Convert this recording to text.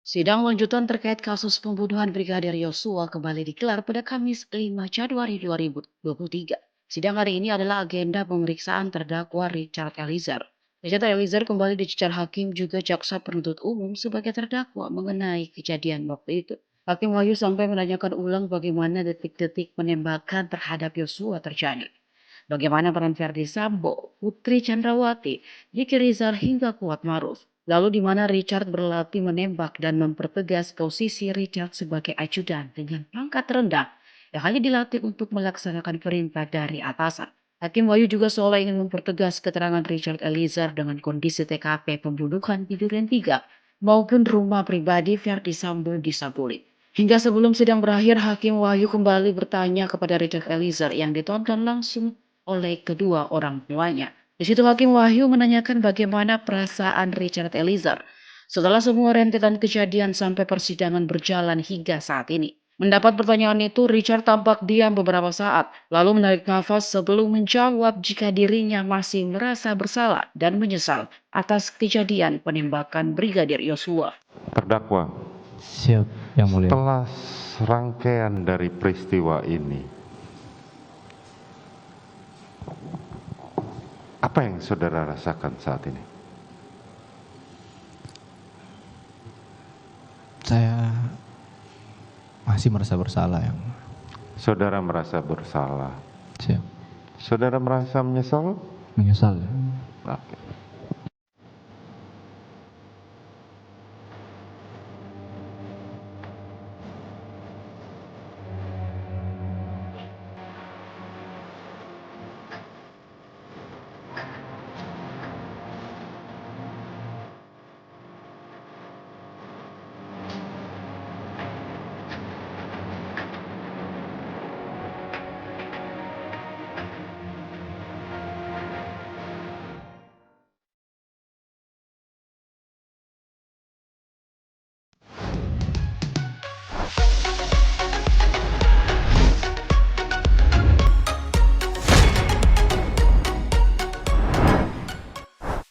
Sidang lanjutan terkait kasus pembunuhan Brigadir Yosua kembali digelar pada Kamis 5 Januari 2023. Sidang hari ini adalah agenda pemeriksaan terdakwa Richard Eliezer. Richard Eliezer kembali dicecar hakim juga jaksa penuntut umum sebagai terdakwa mengenai kejadian waktu itu. Hakim Wahyu sampai menanyakan ulang bagaimana detik-detik penembakan terhadap Yosua terjadi. Bagaimana peran Verdi Sambo, Putri Chandrawati, Ricky Rizal hingga Kuat Maruf. Lalu di mana Richard berlatih menembak dan mempertegas posisi Richard sebagai ajudan dengan pangkat rendah yang hanya dilatih untuk melaksanakan perintah dari atasan. Hakim Wahyu juga seolah ingin mempertegas keterangan Richard Eliezer dengan kondisi TKP pembunuhan di Duren 3 maupun rumah pribadi Verdi Sambo di Saguling. Hingga sebelum sidang berakhir, Hakim Wahyu kembali bertanya kepada Richard Eliezer yang ditonton langsung oleh kedua orang tuanya. Di situ Hakim Wahyu menanyakan bagaimana perasaan Richard Eliezer setelah semua rentetan kejadian sampai persidangan berjalan hingga saat ini. Mendapat pertanyaan itu, Richard tampak diam beberapa saat, lalu menarik nafas sebelum menjawab jika dirinya masih merasa bersalah dan menyesal atas kejadian penembakan Brigadir Yosua. Terdakwa, Siap, Yang Mulia. setelah serangkaian dari peristiwa ini, apa yang saudara rasakan saat ini? Saya masih merasa bersalah, Yang Mulia. Saudara merasa bersalah. Siap. Saudara merasa menyesal? Menyesal. Oke.